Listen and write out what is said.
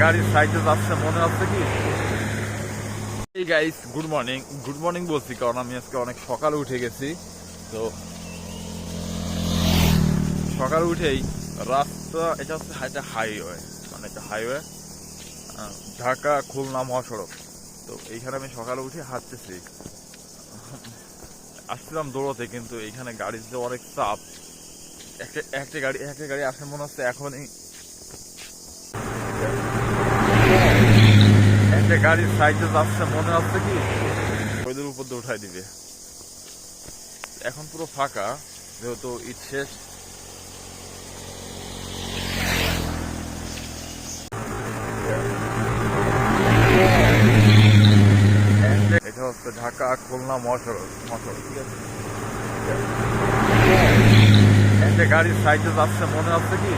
গাড়ির সাইডে যাচ্ছে মনে হচ্ছে কি? এই গাইস গুড মর্নিং বলছি কারণ আমি আজকে অনেক সকালে উঠে গেছি। তো সকালে উঠেই রাস্তা, এটা হচ্ছে একটা হাইওয়ে, মানে একটা হাইওয়ে, ঢাকা খুলনা মহাসড়ক। তো এইখানে আমি সকালে উঠে হাঁটতেছি, আসছিলাম দৌড়তে, কিন্তু এইখানে গাড়ির যে অনেক চাপ, একটা গাড়ি আসে মনে হচ্ছে এখনই একটা গাড়ির সাইডে যাচ্ছে মনে হচ্ছে কি ওদের উপর দিয়ে উঠাই দিবে। এখন পুরো ফাঁকা, যেহেতু ঈদ শেষ। এটা হচ্ছে ঢাকা খুলনা মহাসড়ক, ঠিক আছে। একটা গাড়ির সাইডে যাচ্ছে মনে হচ্ছে কি